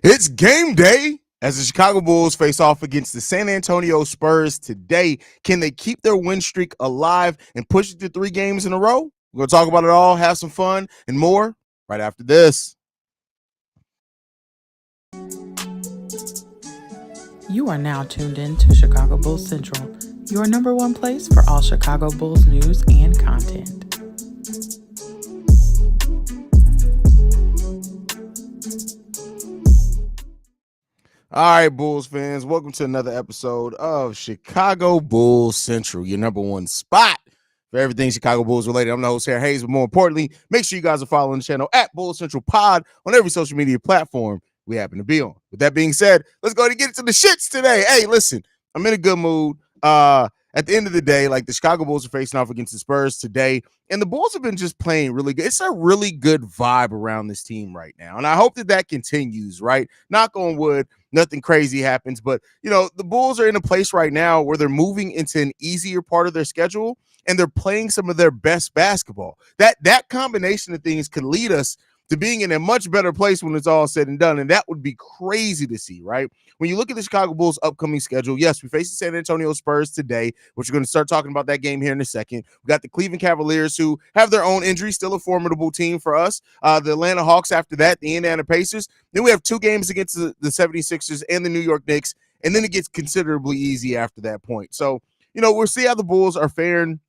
It's game day as the Chicago Bulls face off against the San Antonio Spurs today. Can they keep their win streak alive and push it to 3 games in a row? We're going to talk about it all, have some fun, and more right after this. You are now tuned in to Chicago Bulls Central, your number one place for all Chicago Bulls news and content. All right, Bulls fans, welcome to another episode of Chicago Bulls Central, your number one spot for everything Chicago Bulls related. I'm the host here, Haize, but more importantly, make sure you guys are following the channel at Bulls Central Pod on every social media platform we happen to be on. With that being said, let's go ahead and get into the shits today. Hey, listen, I'm in a good mood. At the end of the day, like the Chicago Bulls are facing off against the Spurs today, and the Bulls have been just playing really good. It's a really good vibe around this team right now, and I hope that continues, right? Knock on wood, nothing crazy happens, but, the Bulls are in a place right now where they're moving into an easier part of their schedule, and they're playing some of their best basketball. That combination of things could lead us to being in a much better place when it's all said and done, and that would be crazy to see, right? When you look at the Chicago Bulls' upcoming schedule, yes, we face the San Antonio Spurs today, which we're going to start talking about that game here in a second. We got the Cleveland Cavaliers, who have their own injury, still a formidable team for us. The Atlanta Hawks after that, the Indiana Pacers. Then we have 2 games against the 76ers and the New York Knicks, and then it gets considerably easy after that point. So, we'll see how the Bulls are faring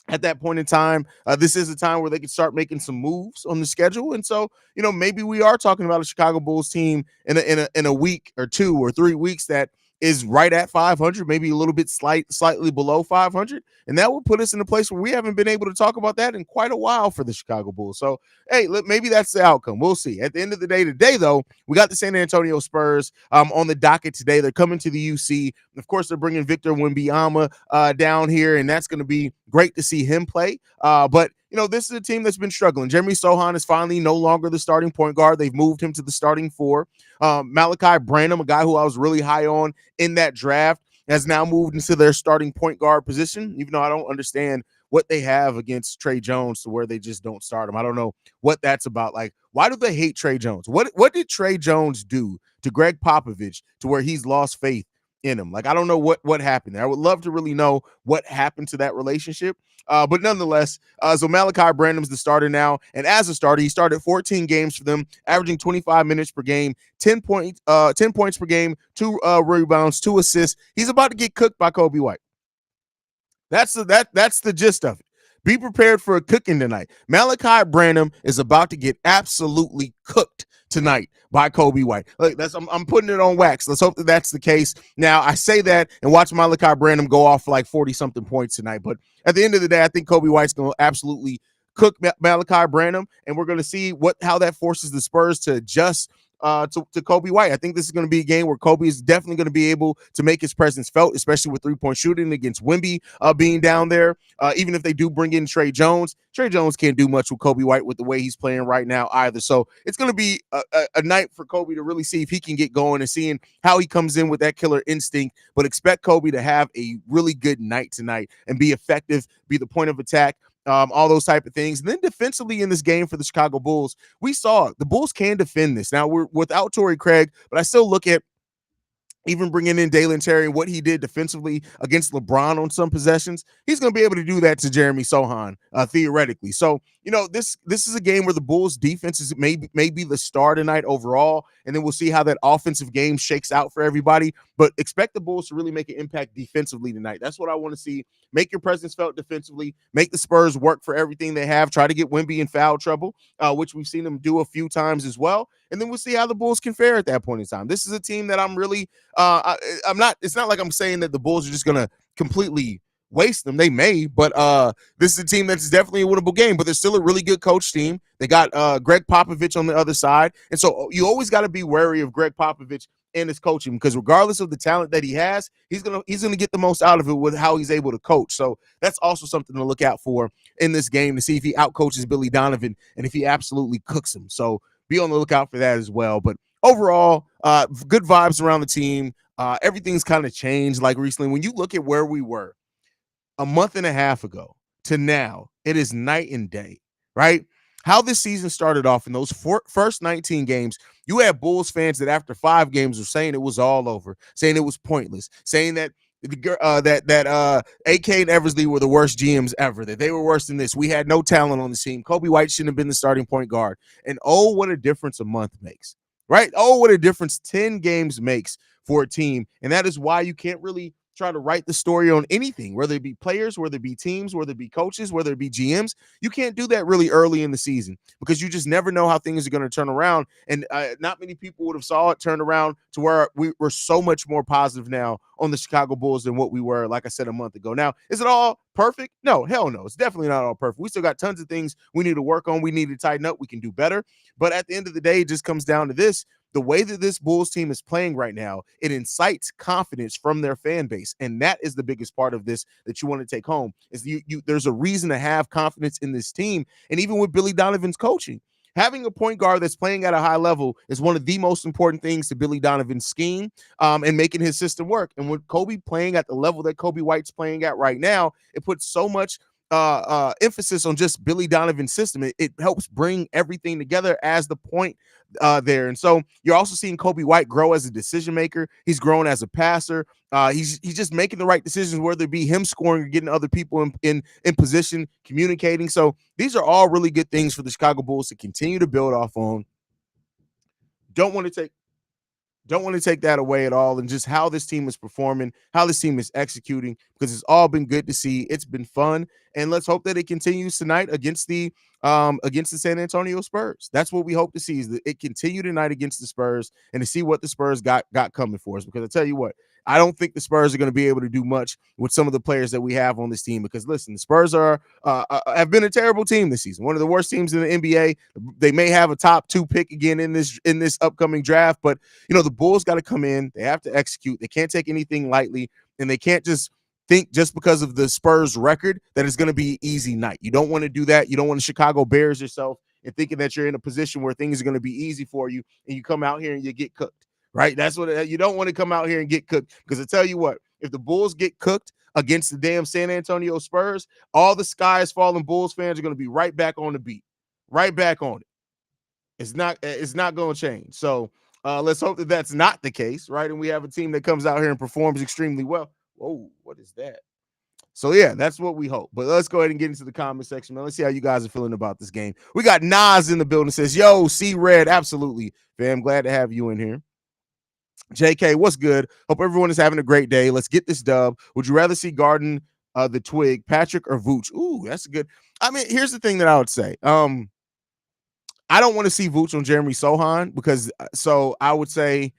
at that point in time. This is a time where they can start making some moves on the schedule, and so maybe we are talking about a Chicago Bulls team in a week or 2 or 3 weeks that is right at 500, maybe a little bit slightly below 500, and that will put us in a place where we haven't been able to talk about that in quite a while for the Chicago Bulls. So, hey, maybe that's the outcome. We'll see. At the end of the day, today though, we got the San Antonio Spurs on the docket today. They're coming to the UC. Of course, they're bringing Victor Wembanyama down here, and that's going to be great to see him play. But this is a team that's been struggling. Jeremy Sohan is finally no longer the starting point guard. They've moved him to the starting 4. Malachi Branham, a guy who I was really high on in that draft, has now moved into their starting point guard position, even though I don't understand what they have against Trey Jones to where they just don't start him. I don't know what that's about. Like, why do they hate Trey Jones? What did Trey Jones do to Greg Popovich to where he's lost faith in him? Like, I don't know what happened there. I would love to really know what happened to that relationship. But nonetheless, so Malachi Branham's the starter now, and as a starter, he started 14 games for them, averaging 25 minutes per game, 10 points per game, 2 rebounds, 2 assists. He's about to get cooked by Kobe White. That's the gist of it. Be prepared for a cooking tonight. Malachi Branham is about to get absolutely cooked tonight by Kobe White. Look, I'm putting it on wax. Let's hope that that's the case. Now, I say that and watch Malachi Branham go off for like 40-something points tonight. But at the end of the day, I think Kobe White's going to absolutely cook Malachi Branham, and we're going to see how that forces the Spurs to adjust to Kobe White. I think this is going to be a game where Kobe is definitely going to be able to make his presence felt, especially with 3-point shooting against Wemby being down there. Even if they do bring in Trey Jones can't do much with Kobe White with the way he's playing right now either. So it's going to be a night for Kobe to really see if he can get going and seeing how he comes in with that killer instinct. But expect Kobe to have a really good night tonight and be effective, be the point of attack. All those type of things. And then defensively in this game for the Chicago Bulls, we saw the Bulls can defend this. Now, we're without Torrey Craig, but I still look at even bringing in Dalen Terry, what he did defensively against LeBron on some possessions, he's going to be able to do that to Jeremy Sohan, theoretically. So, this is a game where the Bulls defense is maybe the star tonight overall, and then we'll see how that offensive game shakes out for everybody. But expect the Bulls to really make an impact defensively tonight. That's what I want to see. Make your presence felt defensively. Make the Spurs work for everything they have. Try to get Wemby in foul trouble, which we've seen them do a few times as well. And then we'll see how the Bulls can fare at that point in time. This is a team that I'm really I'm not. It's not like I'm saying that the Bulls are just going to completely waste them. They may, but this is a team that's definitely a winnable game. But they're still a really good coach team. They got Greg Popovich on the other side, and so you always got to be wary of Greg Popovich and his coaching, because regardless of the talent that he has, he's gonna get the most out of it with how he's able to coach. So that's also something to look out for in this game, to see if he outcoaches Billy Donovan and if he absolutely cooks him. So be on the lookout for that as well. But overall, good vibes around the team. Everything's kind of changed like recently. When you look at where we were a month and a half ago to now, it is night and day, right? how this season started off in those first 19 games, you had Bulls fans that after 5 games were saying it was all over, saying it was pointless, saying that AK and Eversley were the worst GMs ever, that they were worse than this. We had no talent on the team. Kobe White shouldn't have been the starting point guard. And oh, what a difference a month makes, right? Oh, what a difference 10 games makes for a team. And that is why you can't really try to write the story on anything, whether it be players, whether it be teams, whether it be coaches, whether it be GMs. You can't do that really early in the season because you just never know how things are going to turn around. And not many people would have saw it turn around to where we're so much more positive now on the Chicago Bulls than what we were, like I said, a month ago. Now, is it all perfect? No, hell no. It's definitely not all perfect. We still got tons of things we need to work on. We need to tighten up. We can do better. But at the end of the day, it just comes down to this. The way that this Bulls team is playing right now, it incites confidence from their fan base. And that is the biggest part of this that you want to take home is there's a reason to have confidence in this team. And even with Billy Donovan's coaching, having a point guard that's playing at a high level is one of the most important things to Billy Donovan's scheme and making his system work. And with Kobe playing at the level that Kobe White's playing at right now, it puts so much emphasis on just Billy Donovan's system. It helps bring everything together as the point there. And so you're also seeing Kobe White grow as a decision maker. He's grown as a passer. He's just making the right decisions, whether it be him scoring or getting other people in position, communicating. So these are all really good things for the Chicago Bulls to continue to build off on. Don't want to take that away at all, and just how this team is performing, how this team is executing, because it's all been good to see. It's been fun, and let's hope that it continues tonight against the San Antonio Spurs. That's what we hope to see, is that it continue tonight against the Spurs and to see what the Spurs got coming for us. Because I tell you what, I don't think the Spurs are going to be able to do much with some of the players that we have on this team. Because listen, the Spurs have been a terrible team this season, one of the worst teams in the NBA. They may have a top 2 pick again in this upcoming draft, but the Bulls got to come in. They have to execute. They can't take anything lightly, and they can't just think just because of the Spurs record that it's going to be an easy night. You don't want to do that. You don't want to Chicago Bears yourself and thinking that you're in a position where things are going to be easy for you, and you come out here and you get cooked. Right? That's what you don't want to come out here and get cooked, because I tell you what, if the Bulls get cooked against the damn San Antonio Spurs, all the sky is falling Bulls fans are going to be right back on the beat, right back on it. It's not going to change. So let's hope that that's not the case, right? And we have a team that comes out here and performs extremely well. Whoa, what is that? So, yeah, that's what we hope. But let's go ahead and get into the comment section, man. Let's see how you guys are feeling about this game. We got Nas in the building, says, yo, see red. Absolutely, fam. Glad to have you in here. JK, what's good? Hope everyone is having a great day. Let's get this dub. Would you rather see Garden, the Twig, Patrick, or Vooch? Ooh, that's good. I mean, here's the thing that I would say. I don't want to see Vooch on Jeremy Sohan, because so I would say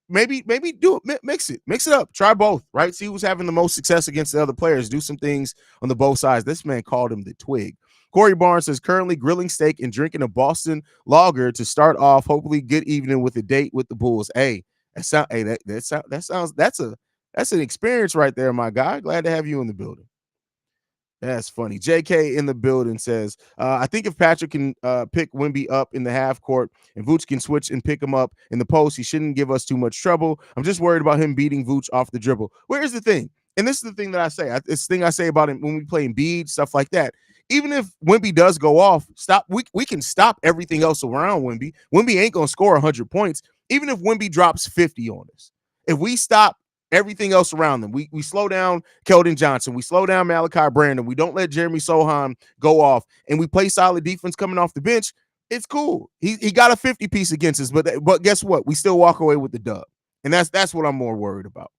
maybe do it, mix it up, try both, right? See who's having the most success against the other players. Do some things on the both sides. This man called him the Twig. Corey Barnes says, currently grilling steak and drinking a Boston lager to start off. Hopefully, good evening with a date with the Bulls. Hey, that's an experience right there, my guy. Glad to have you in the building. That's funny. JK in the building says, I think if Patrick can pick Wemby up in the half court and Vooch can switch and pick him up in the post, he shouldn't give us too much trouble. I'm just worried about him beating Vooch off the dribble. Where's the thing? And this is the thing that I say. It's the thing I say about him when we play Embiid, stuff like that. Even if Wemby does go off, we can stop everything else around Wemby. Wemby ain't going to score 100 points. Even if Wemby drops 50 on us, if we stop everything else around them, we slow down Keldon Johnson, we slow down Malachi Brandon, we don't let Jeremy Sohan go off, and we play solid defense coming off the bench, it's cool. He got a 50 piece against us, but guess what? We still walk away with the dub. And that's what I'm more worried about.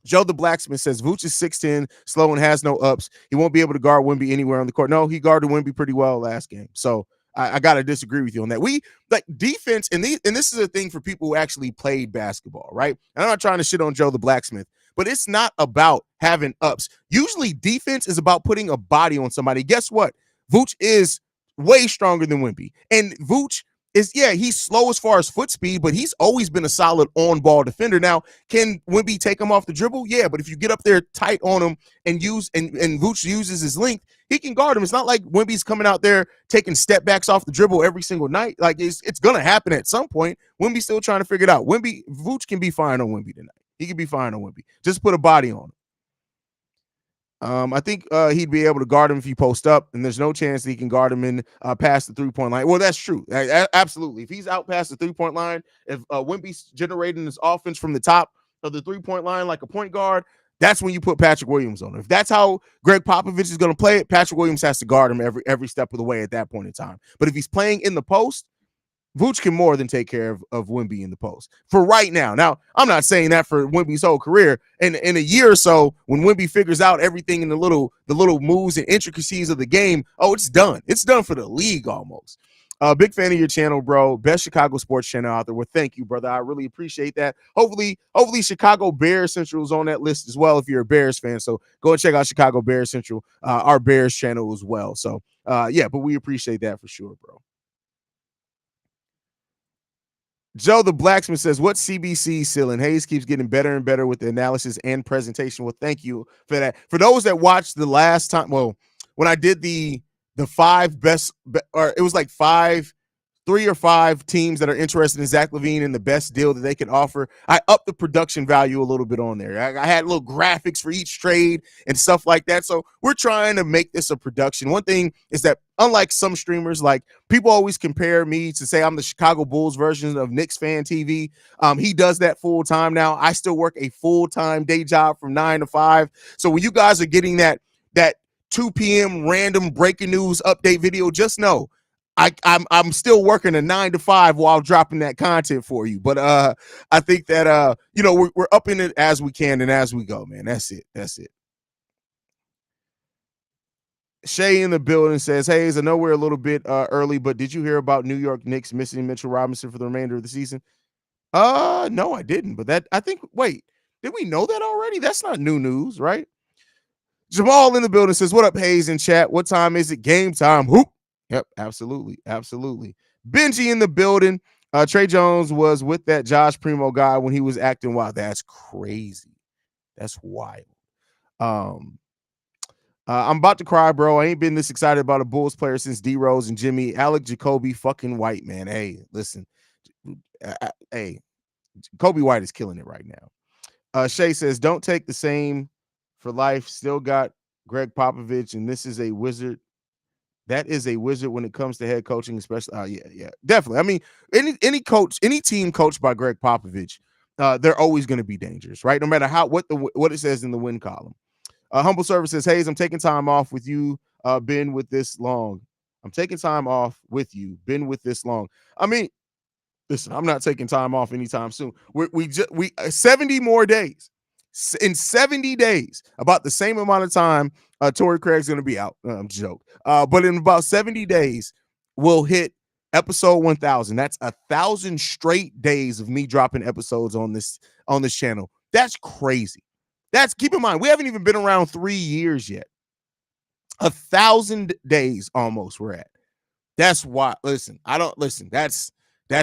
Joe the Blacksmith says, Vooch is 6'10", slow, and has no ups. He won't be able to guard Wemby anywhere on the court. No, he guarded Wemby pretty well last game. So I got to disagree with you on that. We like defense, and this is a thing for people who actually played basketball, right? And I'm not trying to shit on Joe the Blacksmith, but it's not about having ups. Usually defense is about putting a body on somebody. Guess what? Vooch is way stronger than Wemby. And Vooch is, he's slow as far as foot speed, but he's always been a solid on-ball defender. Now, can Wemby take him off the dribble? Yeah, but if you get up there tight on him and Vooch uses his length, he can guard him. It's not like Wemby's coming out there taking step backs off the dribble every single night. Like, it's going to happen at some point. Wemby's still trying to figure it out. Vooch can be fine on Wemby tonight. He can be fine on Wemby. Just put a body on I think he'd be able to guard him if he posts up, and there's no chance that he can guard him in past the 3-point line. Well, that's true. Absolutely. If he's out past the 3-point line, if Wemby's generating his offense from the top of the 3-point line like a point guard, that's when you put Patrick Williams on. If that's how Greg Popovich is going to play it, Patrick Williams has to guard him every step of the way at that point in time. But if he's playing in the post, Vooch can more than take care of Wemby in the post for right now. Now, I'm not saying that for Wemby's whole career. In a year or so, when Wemby figures out everything in the little moves and intricacies of the game, it's done. It's done for the league almost. Big fan of your channel, bro. Best Chicago sports channel out there. Well, thank you, brother. I really appreciate that. Hopefully, Chicago Bears Central is on that list as well if you're a Bears fan. So go and check out Chicago Bears Central, our Bears channel as well. So, but we appreciate that for sure, bro. Joe the Blacksmith says, what CBC ceiling? Haize keeps getting better and better with the analysis and presentation. Well, thank you for that. For those that watched the last time, when I did the 5 best, or it was like 3 or 5 teams that are interested in Zach LaVine and the best deal that they can offer, I upped the production value a little bit on there. I had little graphics for each trade and stuff like that. So we're trying to make this a production. One thing is that unlike some streamers, like people always compare me to say I'm the Chicago Bulls version of Knicks Fan TV. He does that full time now. I still work a full-time day job from 9 to 5. So when you guys are getting that 2 p.m. random breaking news update video, just know I'm still working a 9 to 5 while dropping that content for you. But I think that we're upping it as we can and as we go, man. That's it. Shay in the building says, Haize, I know we're a little bit early, but did you hear about New York Knicks missing Mitchell Robinson for the remainder of the season? No, I didn't. But wait, did we know that already? That's not new news, right? Jamal in the building says, what up, Haize in chat? What time is it? Game time. Whoop. Yep, absolutely. Benji in the building. Trey Jones was with that Josh Primo guy when he was acting wild. That's crazy. That's wild. I'm about to cry, bro. I ain't been this excited about a Bulls player since D Rose and Jimmy. Alec Jacoby fucking White, man. Hey, listen. Hey, Kobe White is killing it right now. Shay says, don't take the same for life. Still got Greg Popovich, and this is a wizard. That is a wizard when it comes to head coaching, especially. Yeah, definitely. I mean, any coach, any team coached by Greg Popovich, they're always going to be dangerous, right? No matter what it says in the win column. Humble Service says, Haize, I'm taking time off with you. Been with this long. I'm taking time off with you. Been with this long. I mean, listen, I'm not taking time off anytime soon. We 70 more days. In 70 days, about the same amount of time, Torrey Craig's going to be out. I'm joke. But in about 70 days, we'll hit episode 1,000. That's 1,000 straight days of me dropping episodes on this channel. That's crazy. Keep in mind, we haven't even been around 3 years yet. 1,000 days almost we're at. That's why. Listen, that's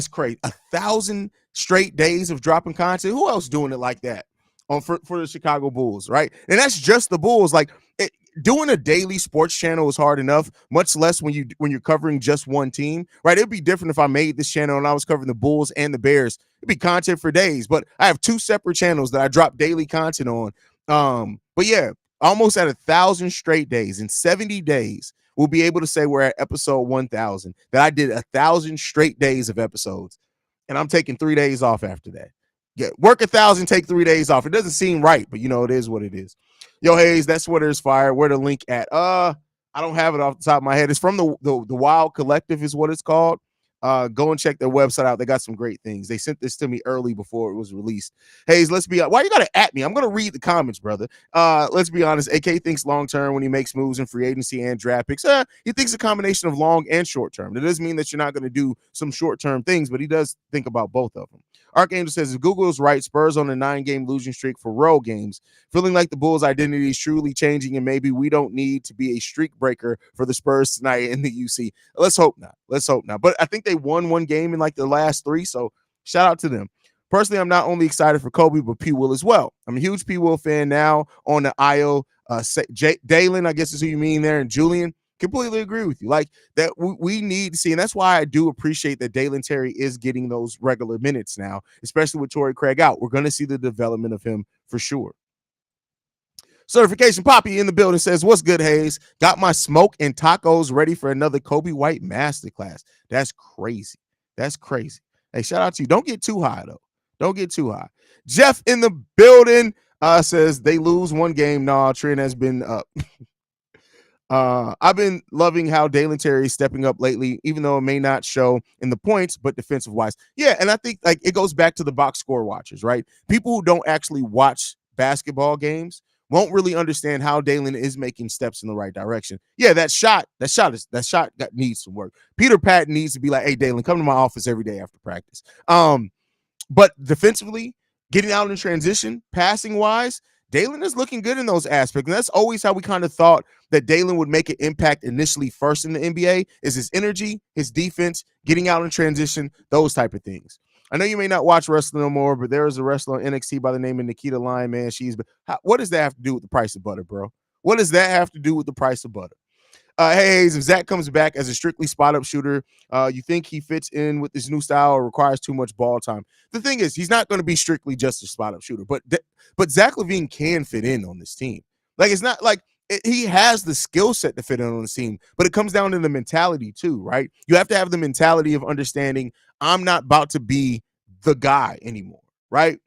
crazy. 1,000 straight days of dropping content. Who else doing it like that? For the Chicago Bulls, right? And that's just the Bulls. Like doing a daily sports channel is hard enough, much less when you're covering just one team, right? It'd be different if I made this channel and I was covering the Bulls and the Bears. It'd be content for days, but I have 2 separate channels that I drop daily content on. But yeah, almost at 1,000 straight days. In 70 days, we'll be able to say we're at episode 1,000. That I did 1,000 straight days of episodes, and I'm taking 3 days off after that. Yeah, work 1,000, take 3 days off. It doesn't seem right, but it is what it is. Yo, Haize, that's Sweater's Fire. Where the link at? I don't have it off the top of my head. It's from the Wild Collective is what it's called. Go and check their website out. They got some great things. They sent this to me early before it was released. Haize, let's be honest. Why you gotta at me? I'm gonna read the comments, brother. Let's be honest. AK thinks long term when he makes moves in free agency and draft picks. He thinks a combination of long and short term. That doesn't mean that you're not gonna do some short term things, but he does think about both of them. Archangel says, if Google is right, Spurs on a 9-game losing streak for road games, feeling like the Bulls' identity is truly changing, and maybe we don't need to be a streak breaker for the Spurs tonight in the UC. Let's hope not. But I think they won one game in like the last 3, so shout out to them. Personally, I'm not only excited for Kobe, but P. Will as well. I'm a huge P. Will fan now on the IO. Dalen, I guess is who you mean there, and Julian. Completely agree with you. Like that, we need to see, and that's why I do appreciate that Dalen Terry is getting those regular minutes now, especially with Torrey Craig out. We're going to see the development of him for sure. Certification Poppy in the building says, what's good, Haize? Got my smoke and tacos ready for another Kobe White masterclass. That's crazy. That's crazy. Hey, shout out to you. Don't get too high, though. Don't get too high. Jeff in the building says they lose one game. Nah, Trent has been up. I've been loving how Dalen Terry is stepping up lately, even though it may not show in the points, but defensive wise. Yeah, and I think like it goes back to the box score watchers, right? People who don't actually watch basketball games won't really understand how Dalen is making steps in the right direction. Yeah, that shot needs some work. Peter Patton needs to be like, hey, Dalen, come to my office every day after practice. But defensively, getting out in transition, passing wise, Dalen is looking good in those aspects. And that's always how we kind of thought that Dalen would make an impact initially first in the NBA is his energy, his defense, getting out in transition, those type of things. I know you may not watch wrestling no more, but there is a wrestler on NXT by the name of Nikita Lyon, man. What does that have to do with the price of butter, bro? What does that have to do with the price of butter? Hey, Haize, if Zach comes back as a strictly spot-up shooter, you think he fits in with this new style or requires too much ball time? The thing is, he's not going to be strictly just a spot-up shooter, but Zach LaVine can fit in on this team. Like, it's not like he has the skill set to fit in on the team, but it comes down to the mentality too, right? You have to have the mentality of understanding I'm not about to be the guy anymore, right?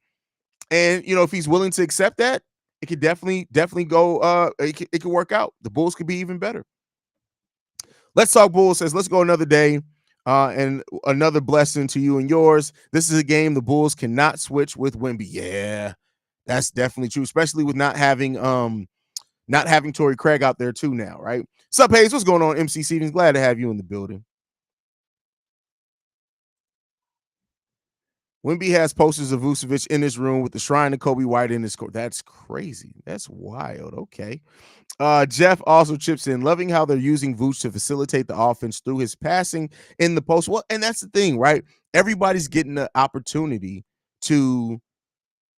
And, if he's willing to accept that, it could definitely go, it could work out. The Bulls could be even better. Let's Talk Bulls says, let's go another day and another blessing to you and yours. This is a game the Bulls cannot switch with Wemby. Yeah, that's definitely true, especially with not having Torrey Craig out there too now, right? Sup, Haize? What's going on, MC Stevens? Glad to have you in the building. Wemby has posters of Vucevic in his room with the shrine of Kobe White in his court. That's crazy. That's wild. Okay. Jeff also chips in, loving how they're using Vooch to facilitate the offense through his passing in the post. Well, and that's the thing, right? Everybody's getting the opportunity to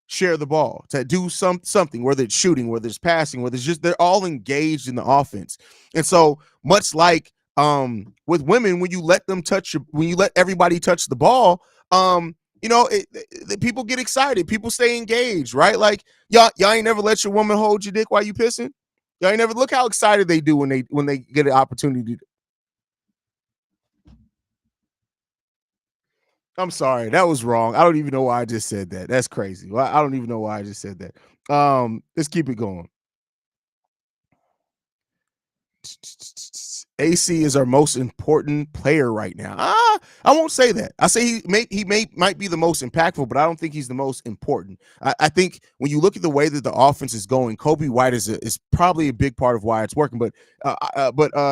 share the ball, to do something, whether it's shooting, whether it's passing, whether it's just they're all engaged in the offense. And so much like with women, when you let everybody touch the ball, people get excited, people stay engaged, right? Like y'all ain't never let your woman hold your dick while you pissing. Y'all ain't never look how excited they do when they get an opportunity. I'm sorry, that was wrong. I don't even know why I just said that. That's crazy. I don't even know why I just said that. Let's keep it going. AC is our most important player right now. I won't say that. I say he might be the most impactful, but I don't think he's the most important. I think when you look at the way that the offense is going, Kobe White is probably a big part of why it's working. But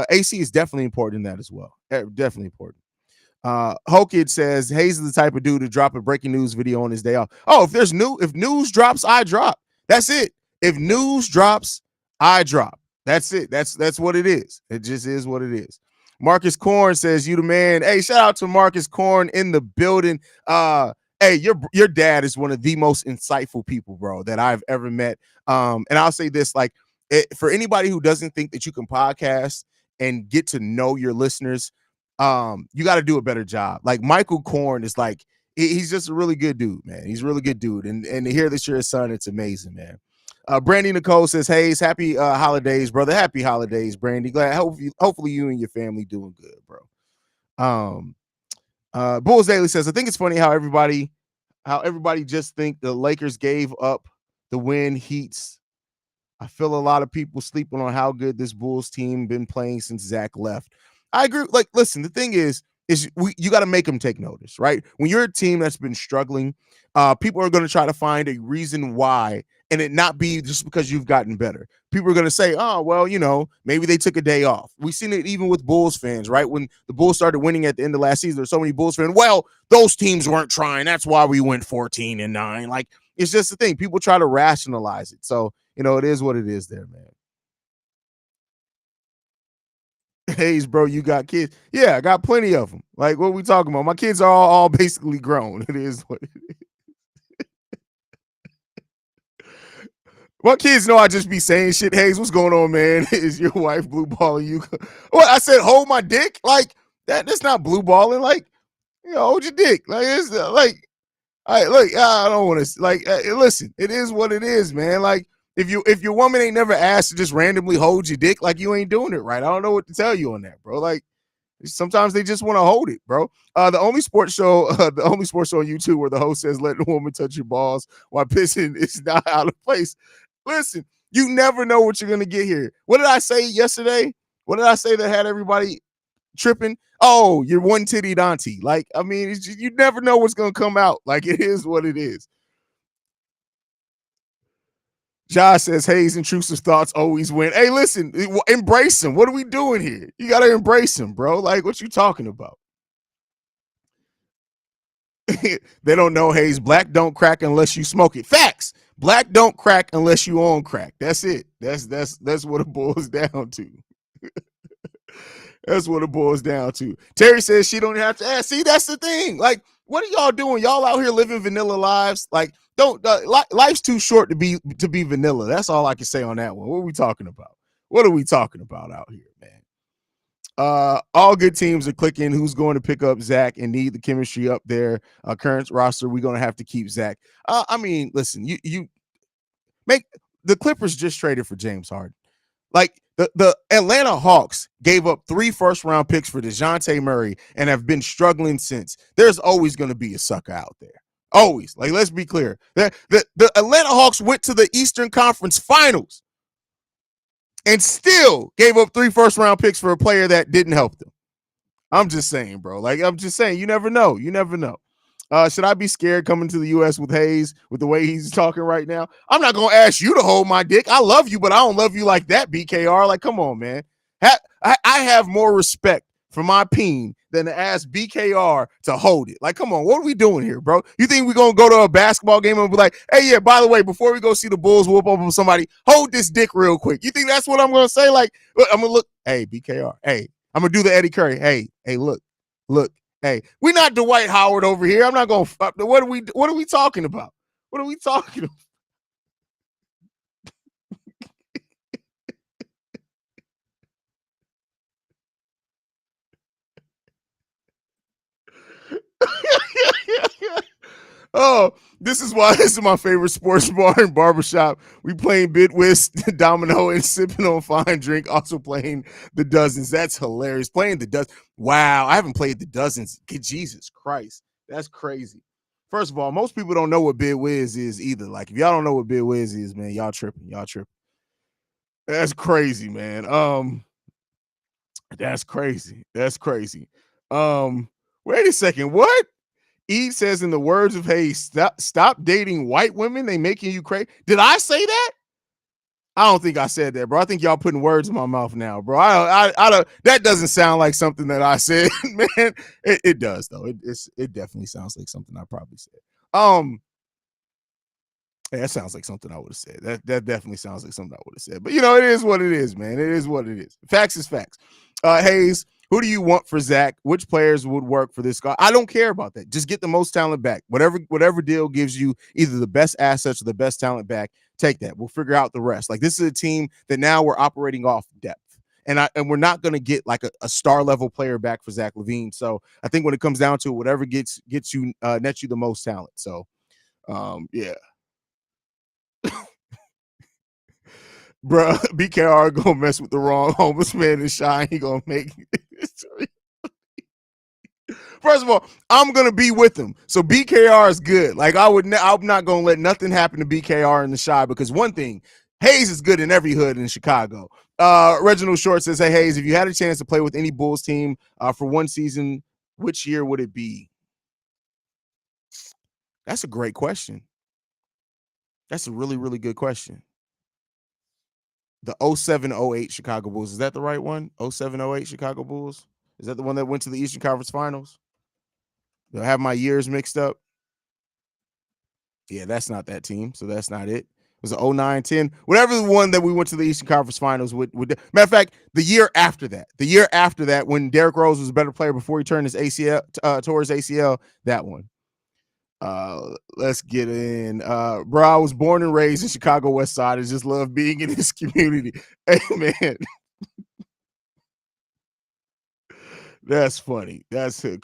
AC is definitely important in that as well. Definitely important. Hokid says Haize is the type of dude to drop a breaking news video on his day off. Oh, if news drops, I drop. That's it. If news drops, I drop. That's it. That's what it is. It just is what it is. Marcus Korn says, you the man. Hey, shout out to Marcus Korn in the building. Hey, your dad is one of the most insightful people, bro, that I've ever met. And I'll say this, like, for anybody who doesn't think that you can podcast and get to know your listeners, you got to do a better job. Like Michael Korn is like, he's just a really good dude, man. He's a really good dude. And to hear that you're his son, it's amazing, man. Brandy Nicole says, Haize, happy holidays, brother. Happy holidays, Brandy. Glad hopefully you and your family doing good, bro. Bulls Daily says, I think it's funny how everybody just think the Lakers gave up the win Heats. I feel a lot of people sleeping on how good this Bulls team been playing since Zach left. I agree. Like, listen, the thing is you got to make them take notice, right? When you're a team that's been struggling, people are going to try to find a reason why, and it not be just because you've gotten better. People are going to say, oh, well, maybe they took a day off. We've seen it even with Bulls fans, right? When the Bulls started winning at the end of last season, there's so many Bulls fans, well, those teams weren't trying. That's why we went 14-9. Like, it's just the thing. People try to rationalize it. So, it is what it is there, man. Haize, bro, you got kids? Yeah, I got plenty of them. Like, what are we talking about? My kids are all basically grown. It is what it is. My kids know I just be saying shit. Haize, what's going on, man? Is your wife blue balling you? What? I said, hold my dick? Like, that's not blue balling. Like, hold your dick. Like, it's like, all right, look, I don't want to, like, listen, it is what it is, man. Like, If your woman ain't never asked to just randomly hold your dick, like you ain't doing it right. I don't know what to tell you on that, bro. Like sometimes they just want to hold it, bro. The only sports show on YouTube where the host says letting a woman touch your balls while pissing is not out of place. Listen, you never know what you're gonna get here. What did I say yesterday? What did I say that had everybody tripping? Oh, you're one titty auntie. Like, I mean, you never know what's gonna come out. Like, it is what it is. Josh says Haize intrusive thoughts always win. Hey, listen, embrace him. What are we doing here? You got to embrace him, bro. Like, what you talking about? They don't know, Haize. Black don't crack unless you smoke it. Facts. Black don't crack unless you on crack. That's it. That's what it boils down to. That's what it boils down to. Terry says she don't have to ask. See, that's the thing. Like, what are y'all doing? Y'all out here living vanilla lives? Like, don't life's too short to be vanilla. That's all I can say on that one. What are we talking about? What are we talking about out here, man? All good teams are clicking. Who's going to pick up Zach and need the chemistry up there? Current roster, we're going to have to keep Zach. I mean, listen, you make the Clippers just traded for James Harden. Like the Atlanta Hawks gave up 3 first-round picks for DeJounte Murray and have been struggling since. There's always going to be a sucker out there. Always. Like, let's be clear. The Atlanta Hawks went to the Eastern Conference Finals and still gave up 3 first-round picks for a player that didn't help them. I'm just saying, bro. Like, I'm just saying, you never know. You never know. Should I be scared coming to the U.S. with Haize, with the way he's talking right now? I'm not going to ask you to hold my dick. I love you, but I don't love you like that, BKR. Like, come on, man. I have more respect for my peen than to ask BKR to hold it. Like, come on. What are we doing here, bro? You think we're going to go to a basketball game and be like, hey, yeah, by the way, before we go see the Bulls whoop up with somebody, hold this dick real quick. You think that's what I'm going to say? Like, look, I'm going to look. Hey, BKR. Hey, I'm going to do the Eddie Curry. Hey, look. Hey, we're not Dwight Howard over here. I'm not going to. What are we talking about? What are we talking about? Oh, this is my favorite sports bar and barbershop. We playing bid whist, domino, and sipping on fine drink. Also playing the dozens. That's hilarious. Playing the dozens. Wow, I haven't played the dozens. Jesus Christ, that's crazy. First of all, most people don't know what bid whiz is either. Like, if y'all don't know what bid whiz is, man, y'all tripping. That's crazy, man. That's crazy. Wait a second. What? Eve says, in the words of Haize, stop dating white women. They making you crazy. Did I say that? I don't think I said that, bro. I think y'all putting words in my mouth now, bro. I don't. That doesn't sound like something that I said, man. It does though. It definitely sounds like something I probably said. Yeah, that sounds like something I would have said. That definitely sounds like something I would have said. But, it is what it is, man. It is what it is. Facts is facts. Haize, who do you want for Zach? Which players would work for this guy? I don't care about that. Just get the most talent back. Whatever deal gives you either the best assets or the best talent back, take that. We'll figure out the rest. Like, this is a team that now we're operating off depth. And we're not going to get like a star level player back for Zach LaVine. So I think when it comes down to it, whatever gets you nets you the most talent. So yeah. Bro, BKR gonna mess with the wrong homeless man and Shine. He gonna make First of all, I'm gonna be with him, so BKR is good. Like, I'm not gonna let nothing happen to BKR in the Shy, because one thing, Haize is good in every hood in Chicago. Reginald Short says, "Hey Haize, if you had a chance to play with any Bulls team for one season, which year would it be?" That's a great question. That's a really, really good question. The 07-08 Chicago Bulls. Is that the right one? 07-08 Chicago Bulls? Is that the one that went to the Eastern Conference Finals? Do I have my years mixed up? Yeah, that's not that team, so that's not it. It was a 09-10. Whatever the one that we went to the Eastern Conference Finals with. Matter of fact, the year after that, when Derrick Rose was a better player before he turned his ACL, tore his ACL, that one. Let's get in. Bro, I was born and raised in Chicago West Side. I just love being in this community. Hey, man. That's funny. That's it.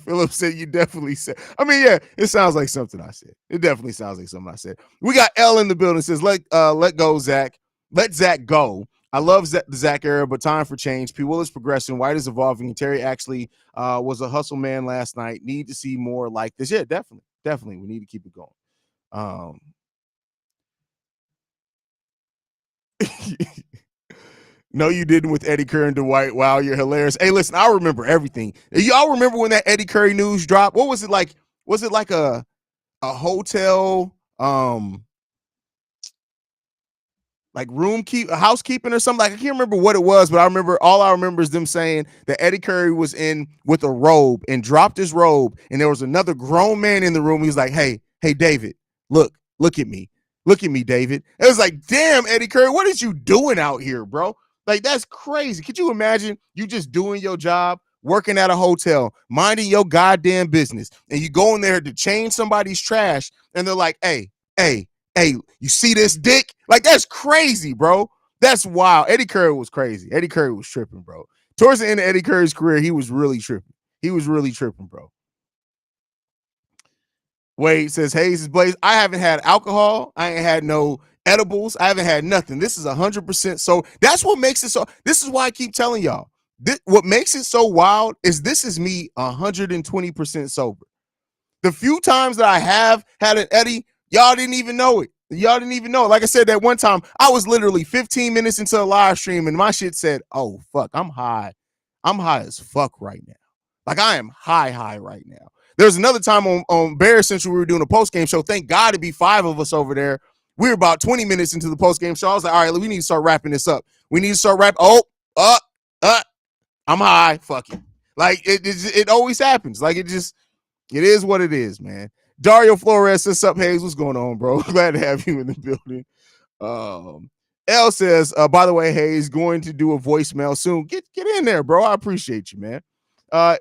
Philip said you definitely said. I mean, yeah, it sounds like something I said. It definitely sounds like something I said. We got L in the building. Says let go Zach. Let Zach go. I love the Zach era, but time for change. P. Will is progressing. White is evolving. And Terry actually was a hustle man last night. Need to see more like this. Yeah, definitely. We need to keep it going. No, you didn't with Eddie Curry and Dwight. Wow, you're hilarious. Hey, listen, I remember everything. Y'all remember when that Eddie Curry news dropped? What was it like? Was it like a hotel like housekeeping or something? Like I can't remember what it was, but all I remember is them saying that Eddie Curry was in with a robe and dropped his robe, and there was another grown man in the room. He was like, hey, David, look at me. Look at me, David. It was like, damn, Eddie Curry, what is you doing out here, bro? Like, that's crazy. Could you imagine you just doing your job, working at a hotel, minding your goddamn business, and you go in there to change somebody's trash, and they're like, hey, you see this dick? Like, that's crazy, bro. That's wild. Eddie Curry was crazy. Eddie Curry was tripping, bro. Towards the end of Eddie Curry's career, he was really tripping. Bro. Wade says Haize is Blaze. I haven't had alcohol. I ain't had no edibles. I haven't had nothing. This is 100%. So that's what makes it so. This is why I keep telling y'all. What makes it so wild is this is me 120% sober. The few times that I have had an Eddie, y'all didn't even know it. Like I said, that one time, I was literally 15 minutes into a live stream and my shit said, oh, fuck, I'm high. I'm high as fuck right now. Like, I am high right now. There's another time on Bear Central, we were doing a post-game show. Thank God to be 5 of us over there. We were about 20 minutes into the post-game show. I was like, all right, we need to start wrapping this up. We need to start wrapping. I'm high. Fuck it. Like, it always happens. Like, it is what it is, man. Dario Flores says, "Sup, Haize? What's going on, bro? Glad to have you in the building." L says, "By the way, Haize, going to do a voicemail soon. Get in there, bro. I appreciate you, man.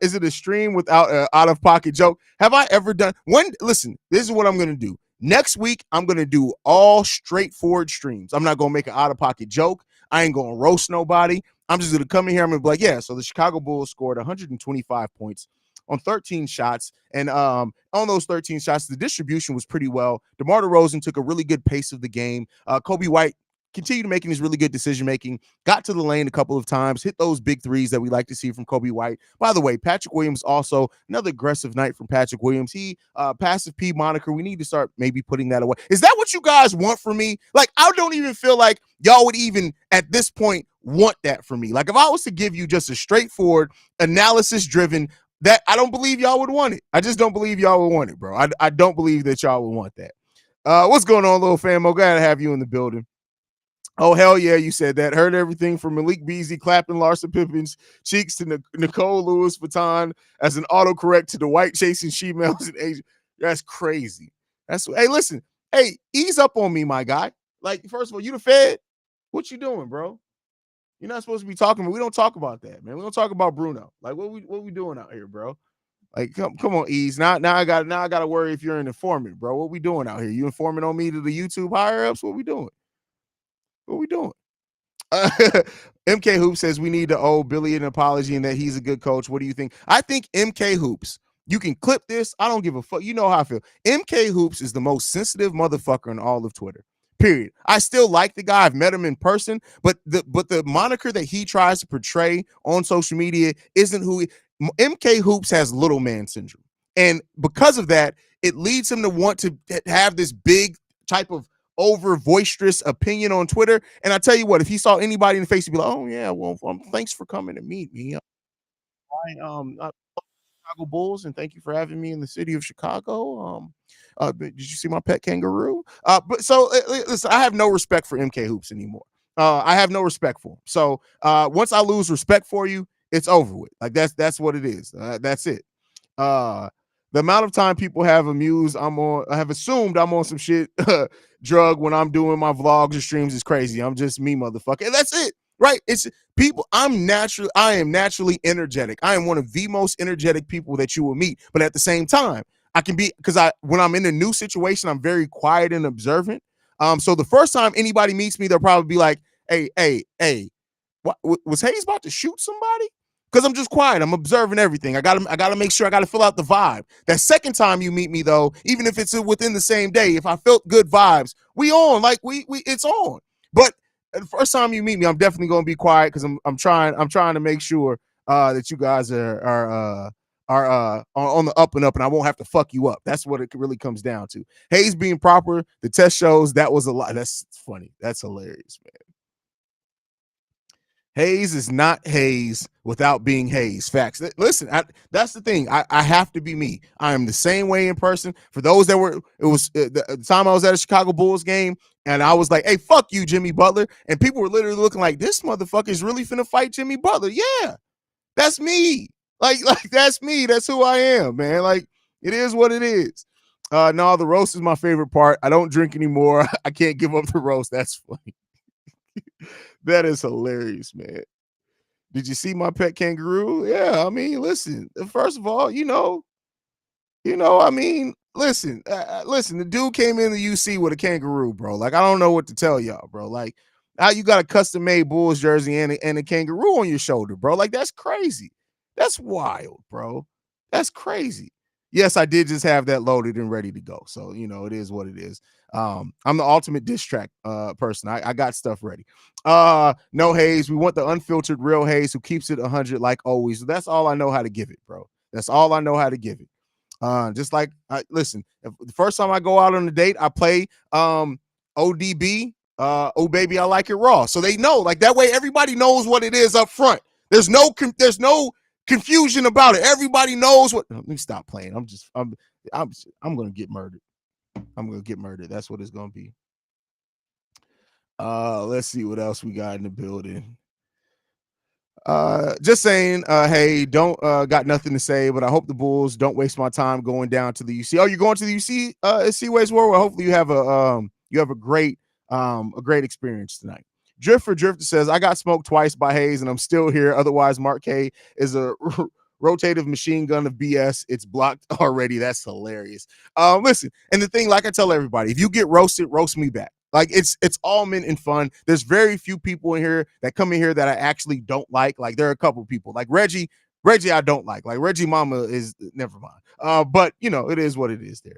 Is it a stream without an out of pocket joke? Have I ever done one? Listen, this is what I'm gonna do. Next week, I'm gonna do all straightforward streams. I'm not gonna make an out of pocket joke. I ain't gonna roast nobody. I'm just gonna come in here. I'm gonna be like, yeah. So the Chicago Bulls scored 125 points on 13 shots. And on those 13 shots, the distribution was pretty well. DeMar DeRozan took a really good pace of the game. Kobe White continued making his really good decision-making, got to the lane a couple of times, hit those big threes that we like to see from Kobe White. By the way, Patrick Williams also, another aggressive night from Patrick Williams. He, passive P moniker, we need to start maybe putting that away. Is that what you guys want from me? Like, I don't even feel like y'all would even, at this point, want that from me. Like, if I was to give you just a straightforward, analysis-driven, that I don't believe y'all would want it. I just don't believe y'all would want it, bro. I don't believe that y'all would want that. What's going on, little famo? Glad to have you in the building. Oh, hell yeah, you said that. Heard everything from Malik Beasley clapping Larsa Pippen's cheeks to Nicole Lewis Vuitton as an autocorrect to the white chasing she-males in Asia. That's crazy. Hey, listen. Hey, ease up on me, my guy. Like, first of all, you the Fed? What you doing, bro? You're not supposed to be talking, but we don't talk about that, man. We don't talk about Bruno. Like, what we doing out here, bro? Like, come on, ease. Now I gotta worry if you're an informant, bro. What we doing out here? You informing on me to the YouTube higher ups? What we doing? MK Hoops says we need to owe Billy an apology and that he's a good coach. What do you think? I think MK Hoops, you can clip this. I don't give a fuck. You know how I feel. MK Hoops is the most sensitive motherfucker in all of Twitter. Period. I still like the guy. I've met him in person, but the moniker that he tries to portray on social media isn't who MK Hoops has little man syndrome. And because of that, it leads him to want to have this big type of over boisterous opinion on Twitter. And I tell you what, if he saw anybody in the face, he'd be like, oh yeah, well, thanks for coming to meet me. I Chicago Bulls, and thank you for having me in the city of Chicago. Did you see my pet kangaroo? But so listen, I have no respect for MK Hoops anymore. I have no respect for him. So once I lose respect for you, it's over with. Like that's what it is. That's it. The amount of time people have assumed I'm on some shit drug when I'm doing my vlogs or streams is crazy. I'm just me, motherfucker. And that's it. Right? It's people. I am naturally energetic. I am one of the most energetic people that you will meet. But at the same time, I can be, because when I'm in a new situation, I'm very quiet and observant. So the first time anybody meets me, they'll probably be like, hey, what was Haize about to shoot somebody? because I'm just quiet. I'm observing everything. I gotta make sure. I gotta fill out the vibe. That second time you meet me though, even if it's within the same day, if I felt good vibes, we on. Like we it's on. But the first time you meet me, I'm definitely gonna be quiet because I'm trying to make sure that you guys are on the up and up, and I won't have to fuck you up. That's what it really comes down to. Haize being proper. The test shows that was a lot. That's funny. That's hilarious, man. Haize is not Haize without being Haize. Facts. Listen, that's the thing. I have to be me. I am the same way in person. For those that were, it was the time I was at a Chicago Bulls game, and I was like, "Hey, fuck you, Jimmy Butler," and people were literally looking like, "This motherfucker is really finna fight Jimmy Butler." Yeah, that's me. Like that's me. That's who I am, man. Like it is what it is. No, the roast is my favorite part. I don't drink anymore. I can't give up the roast. That's funny. That is hilarious, man. Did you see my pet kangaroo? Yeah, I mean, listen. First of all, I mean, listen. The dude came in the UC with a kangaroo, bro. Like, I don't know what to tell y'all, bro. Like, how you got a custom made Bulls jersey and a kangaroo on your shoulder, bro? Like, that's crazy. That's wild, bro. That's crazy. Yes, I did just have that loaded and ready to go. So, it is what it is. I'm the ultimate diss track person. I got stuff ready. No Haize. We want the unfiltered real Haize who keeps it 100 like always. That's all I know how to give it, bro. That's all I know how to give it. Just like listen, the first time I go out on a date, I play ODB, oh baby, I like it raw. So they know, like that way everybody knows what it is up front. There's no confusion about it. Everybody knows what. Let me stop playing. I'm gonna get murdered. I'm gonna get murdered. That's what it's gonna be. Let's see what else we got in the building. Just saying, hey, don't got nothing to say, but I hope the Bulls don't waste my time going down to the UC. Oh, you're going to the UC Seaways World? Well, hopefully you have a great experience tonight. Drifter says, I got smoked twice by Haize and I'm still here. Otherwise, Mark K is a rotative machine gun of BS. It's blocked already. That's hilarious. Listen, and the thing, like I tell everybody, if you get roasted, roast me back. Like it's all meant in fun. There's very few people in here that come in here that I actually don't like. Like there are a couple people like Reggie I don't like. Like Reggie Mama is never mind. But it is what it is there.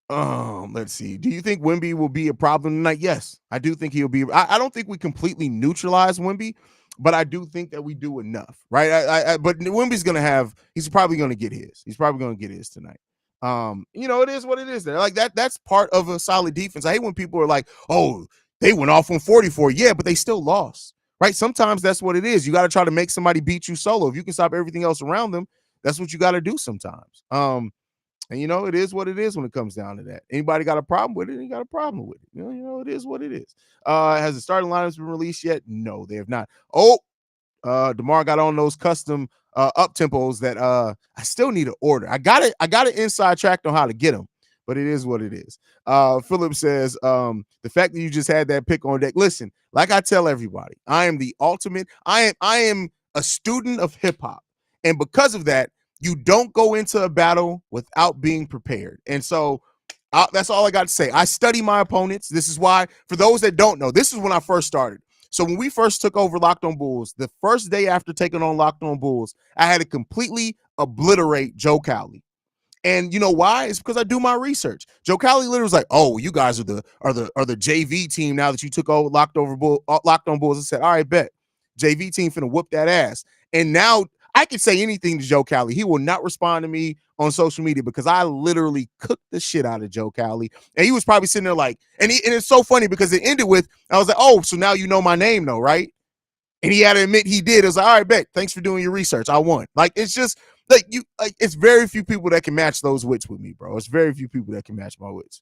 Let's see. Do you think Wemby will be a problem tonight? Yes, I do think he'll be. I don't think we completely neutralize Wemby, but I do think that we do enough, right? But Wemby's gonna have. He's probably gonna get his. He's probably gonna get his tonight. It is what it is there. Like that's part of a solid defense. I hate when people are like, oh, they went off on 44. Yeah, but they still lost. Right? Sometimes that's what it is. You got to try to make somebody beat you solo. If you can stop everything else around them, that's what you got to do sometimes. And it is what it is when it comes down to that. Anybody got a problem with it? You got a problem with it. It is what it is. Has the starting lineups been released yet? No, they have not. Oh, DeMar got on those custom up tempos that I still need to order. I got an inside track on how to get them, but it is what it is. Philip says the fact that you just had that pick on deck. Listen, like I tell everybody, I am the ultimate. I am a student of hip hop, and because of that, you don't go into a battle without being prepared. And so that's all I got to say. I study my opponents. This is why, for those that don't know, this is when I first started. So when we first took over Locked On Bulls, the first day after taking on Locked On Bulls, I had to completely obliterate Joe Cowley. And you know why? It's because I do my research. Joe Cowley literally was like, "Oh, you guys are the JV team now that you took over Locked On Bulls." I said, "All right, bet JV team finna whoop that ass." And now I can say anything to Joe Cowley. He will not respond to me on social media because I literally cooked the shit out of Joe Cowley. And he was probably sitting there like, and it's so funny because it ended with, I was like, oh, so now you know my name though, right? And he had to admit he did. It was like, all right, bet. Thanks for doing your research. I won. Like, it's just it's very few people that can match those wits with me, bro. It's very few people that can match my wits.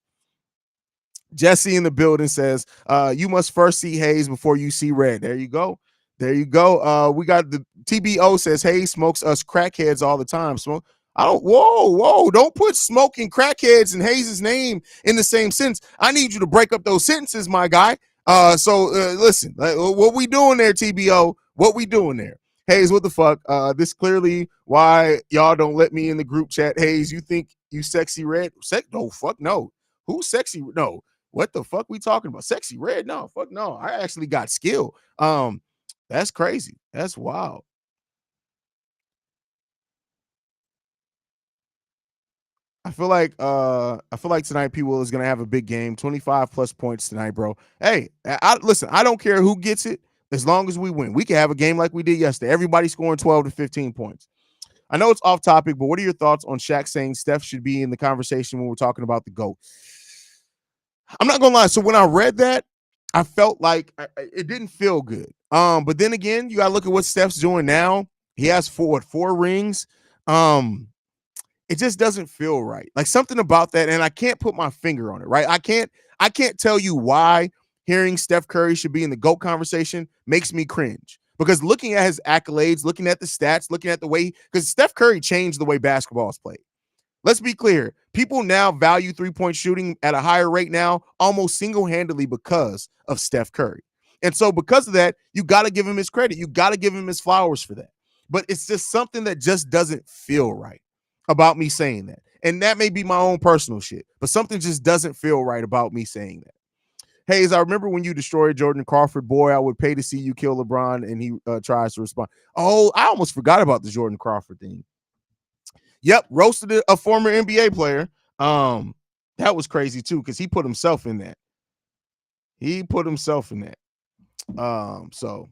Jesse in the building says, you must first see Haize before you see red. There you go. There you go. We got the TBO says, Haize smokes us crackheads all the time. Smoke. Whoa. Don't put smoking crackheads and Haize's name in the same sentence. I need you to break up those sentences, my guy. Listen, what we doing there, TBO? What we doing there? Haize, what the fuck? This clearly why y'all don't let me in the group chat. Haize, you think you sexy red? No, fuck no. Who's sexy? No. what the fuck we talking about? Sexy red? No, fuck no. I actually got skill. That's crazy. That's wild. I feel like tonight P Will is gonna have a big game, 25 plus points tonight, bro. Hey, listen, I don't care who gets it as long as we win. We can have a game like we did yesterday. Everybody scoring 12 to 15 points. I know it's off topic, but what are your thoughts on Shaq saying Steph should be in the conversation when we're talking about the GOAT? I'm not gonna lie. So when I read that, I felt like it didn't feel good. But then again, you gotta look at what Steph's doing now. He has four rings. It just doesn't feel right. Like something about that, and I can't put my finger on it, right? I can't tell you why hearing Steph Curry should be in the GOAT conversation makes me cringe. Because looking at his accolades, looking at the stats, looking at the way, because Steph Curry changed the way basketball is played. Let's be clear. People now value three-point shooting at a higher rate now, almost single-handedly because of Steph Curry. And so because of that, you got to give him his credit. You got to give him his flowers for that. But it's just something that just doesn't feel right about me saying that. And that may be my own personal shit, but something just doesn't feel right about me saying that. Haize, I remember when you destroyed Jordan Crawford. Boy, I would pay to see you kill LeBron, and he tries to respond. Oh, I almost forgot about the Jordan Crawford thing. Yep, roasted a former NBA player. That was crazy too, because he put himself in that. He put himself in that. So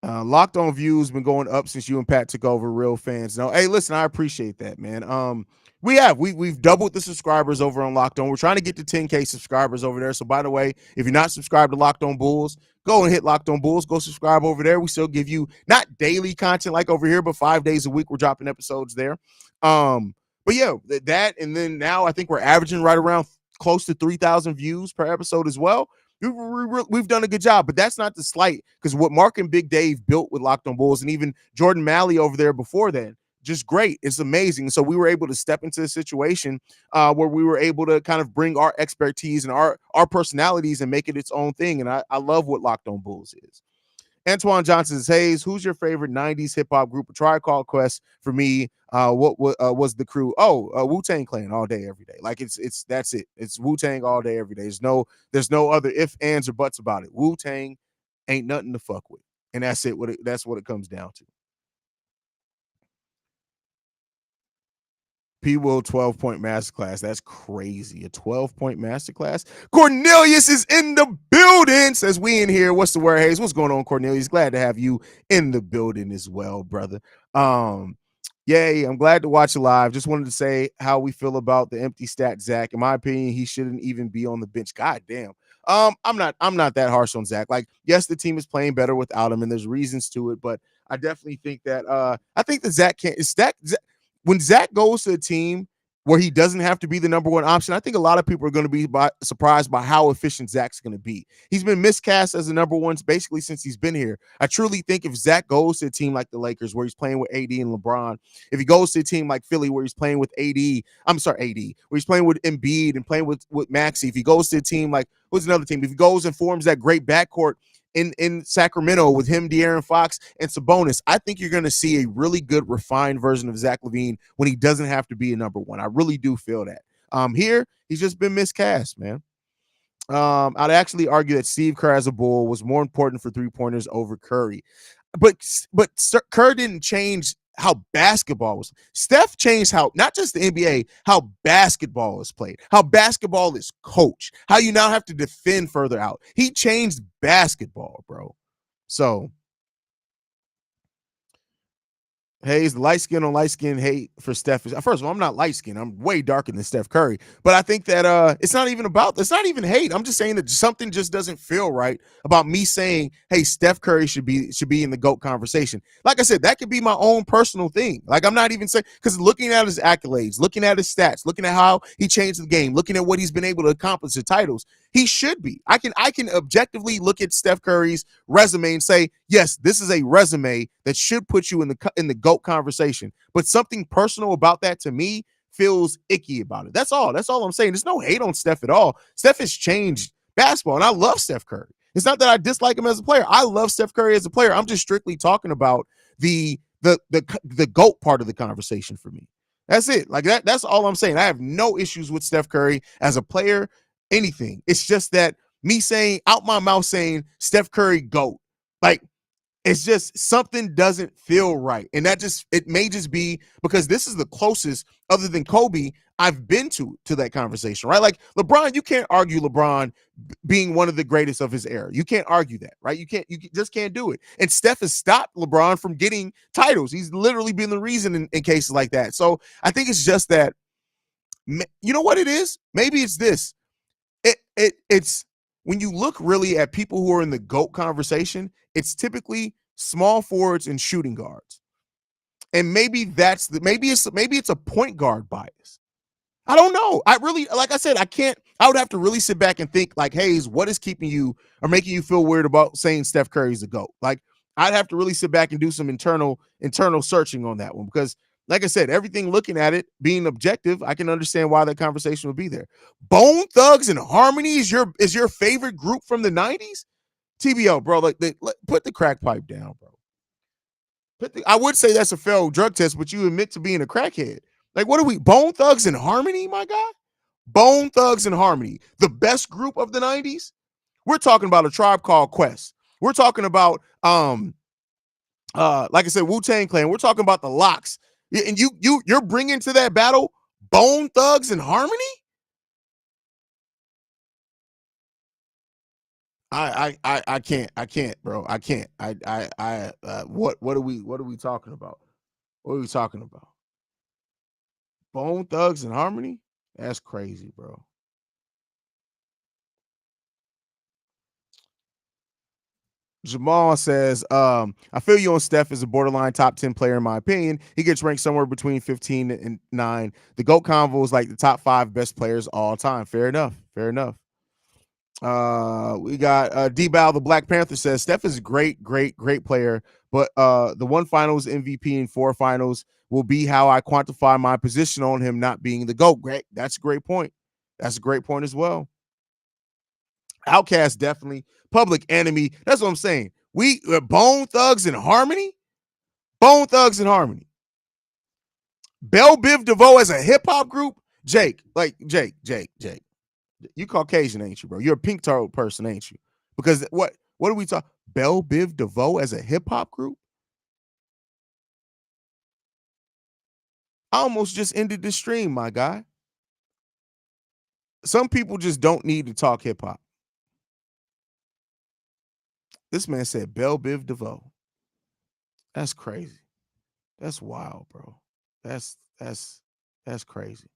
Locked On Views been going up since you and Pat took over. Real fans. No, hey, listen, I appreciate that, man. We've doubled the subscribers over on Locked On. We're trying to get to 10K subscribers over there. So by the way, if you're not subscribed to Locked On Bulls, go and hit Locked On Bulls. Go subscribe over there. We still give you not daily content like over here, but 5 days a week we're dropping episodes there. But yeah, that, and then now I think we're averaging right around close to 3,000 views per episode as well. We've done a good job, but that's not the slight, because what Mark and Big Dave built with Locked On Bulls, and even Jordan Malley over there before then, just great. It's amazing. So we were able to step into a situation where we were able to kind of bring our expertise and our personalities and make it its own thing. And I love what Locked On Bulls is. Antoine Johnson says, Haize, who's your favorite 90s hip-hop group? A Tribe Called Quest for me. What was the crew? Wu-Tang Clan all day, every day. Like that's it. It's Wu-Tang all day, every day. There's no other if, ands, or buts about it. Wu-Tang ain't nothing to fuck with. And that's it. That's what it comes down to. P. Will 12-point masterclass. That's crazy. A 12-point masterclass. Cornelius is in the building. Says we in here. What's the word, Haize? What's going on, Cornelius? Glad to have you in the building as well, brother. Yay, I'm glad to watch it live. Just wanted to say how we feel about the empty stat Zach. In my opinion, he shouldn't even be on the bench. God damn. I'm not that harsh on Zach. Like, yes, the team is playing better without him, and there's reasons to it, but I definitely think that I think that Zach can't. When Zach goes to a team where he doesn't have to be the number one option, I think a lot of people are going to be surprised by how efficient Zach's going to be. He's been miscast as the number one basically since he's been here. I truly think if Zach goes to a team like the Lakers where he's playing with AD and LeBron, if he goes to a team like Philly where he's playing with AD, where he's playing with Embiid and playing with Maxey, if he goes to a team like, what's another team? If he goes and forms that great backcourt in Sacramento with him, De'Aaron Fox, and Sabonis, I think you're going to see a really good refined version of Zach LaVine when he doesn't have to be a number one. I really do feel that. Here, he's just been miscast, man. I'd actually argue that Steve Kerr as a Bull was more important for three-pointers over Curry. But Kerr didn't change how basketball was. Steph changed how, not just the NBA, how basketball is played, how basketball is coached, how you now have to defend further out. He changed basketball, bro. So Haize, light skin on light skin hate for Steph. First of all, I'm not light skin. I'm way darker than Steph Curry. But I think that it's not even hate. I'm just saying that something just doesn't feel right about me saying, hey, Steph Curry should be in the GOAT conversation. Like I said, that could be my own personal thing. Like, I'm not even saying, because looking at his accolades, looking at his stats, looking at how he changed the game, looking at what he's been able to accomplish, the titles, he should be. I can objectively look at Steph Curry's resume and say, yes, this is a resume that should put you in the GOAT conversation. But something personal about that to me feels icky about it. That's all I'm saying. There's no hate on Steph at all. Steph has changed basketball, and I love Steph Curry. It's not that I dislike him as a player. I love Steph Curry as a player. I'm just strictly talking about the GOAT part of the conversation for me. That's it. Like that's all I'm saying. I have no issues with Steph Curry as a player, anything. It's just that me saying out my mouth saying Steph Curry GOAT. Like it's just something doesn't feel right. And it may just be because this is the closest other than Kobe I've been to that conversation, right? Like LeBron, you can't argue LeBron being one of the greatest of his era. You can't argue that, right? You just can't do it. And Steph has stopped LeBron from getting titles. He's literally been the reason in cases like that. So I think it's just that, you know what it is? Maybe it's this. It's when you look really at people who are in the GOAT conversation, it's typically small forwards and shooting guards. And maybe maybe it's a point guard bias. I don't know. I really, like I said, I would have to really sit back and think like, Haize, what is keeping you or making you feel weird about saying Steph Curry's a GOAT? Like I'd have to really sit back and do some internal searching on that one because like I said, everything looking at it, being objective, I can understand why that conversation would be there. Bone Thugs and Harmony is your favorite group from the 90s? TBO, bro. Put the crack pipe down, bro. I would say that's a failed drug test, but you admit to being a crackhead. Like, what are we? Bone Thugs and Harmony, my guy? Bone Thugs and Harmony. The best group of the 90s? We're talking about a Tribe Called Quest. We're talking about like I said, Wu-Tang Clan. We're talking about the Locks. And you're bringing to that battle Bone Thugs and Harmony? I can't, bro. I can't. What are we talking about? What are we talking about? Bone Thugs and Harmony? That's crazy, bro. Jamal says, I feel you on Steph as a borderline top 10 player, in my opinion. He gets ranked somewhere between 15 and 9. The GOAT convo is like the top 5 best players all time. Fair enough. We got D-Bow, the Black Panther, says Steph is a great player, but the one finals MVP in 4 finals will be how I quantify my position on him not being the GOAT. Great. That's a great point. That's a great point as well. Outcast, definitely. Public Enemy. That's what I'm saying. We Bone Thugs and Harmony. Bone Thugs and Harmony. Belle Biv DeVoe as a hip hop group. Jake. You Caucasian, ain't you, bro? You're a pink turtle person, ain't you? Because what are we talking? Belle Biv DeVoe as a hip hop group? I almost just ended the stream, my guy. Some people just don't need to talk hip hop. This man said Belle Biv DeVoe. That's crazy. That's wild, bro. That's crazy.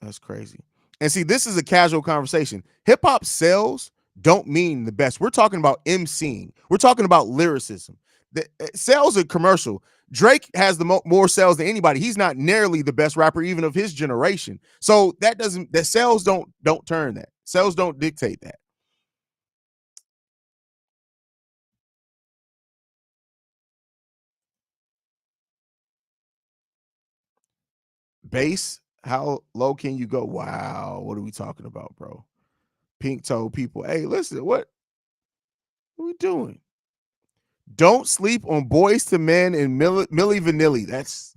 That's crazy. And see, this is a casual conversation. Hip hop sales don't mean the best. We're talking about MCing. We're talking about lyricism. The sales are commercial. Drake has the more sales than anybody. He's not nearly the best rapper even of his generation. So that sales don't turn that. Sales don't dictate that. Bass, how low can you go? Wow, what are we talking about, bro? Pink toe people. Hey, listen, what are we doing? Don't sleep on Boys to Men and Milli Vanilli. That's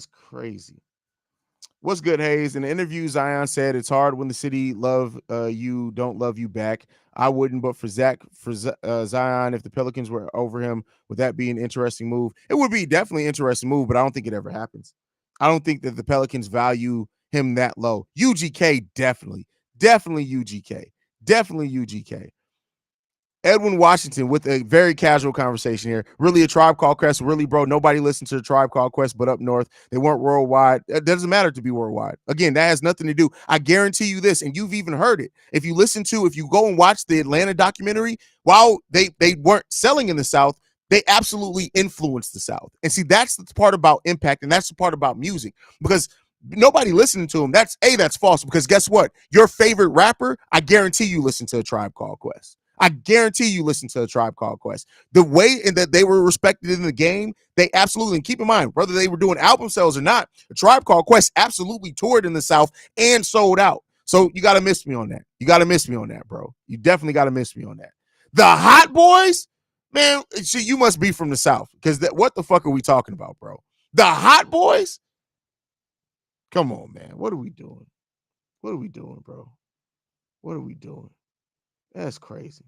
crazy. What's good, Haize? In the interview, Zion said it's hard when the city love you, don't love you back. I wouldn't, but for Zion, if the Pelicans were over him, would that be an interesting move? It would be definitely an interesting move, but I don't think it ever happens. I don't think that the Pelicans value him that low. UGK, definitely UGK. Definitely UGK. Edwin Washington with a very casual conversation here. Really a Tribe Called Quest. Really, bro, nobody listened to the Tribe Called Quest but up north. They weren't worldwide. It doesn't matter to be worldwide. Again, that has nothing to do. I guarantee you this, and you've even heard it. If you go and watch the Atlanta documentary, while they weren't selling in the South, they absolutely influenced the South. And see, that's the part about impact, and that's the part about music. Because nobody listening to him, that's false. Because guess what? Your favorite rapper, I guarantee you listen to a Tribe Called Quest. I guarantee you listen to a Tribe Called Quest. The way in that they were respected in the game, they absolutely, and keep in mind, whether they were doing album sales or not, a Tribe Called Quest absolutely toured in the South and sold out. So you got to miss me on that. You got to miss me on that, bro. You definitely got to miss me on that. The Hot Boys? Man, see, you must be from the South because what the fuck are we talking about, bro? The Hot Boys? Come on, man. What are we doing? What are we doing, bro? What are we doing? That's crazy.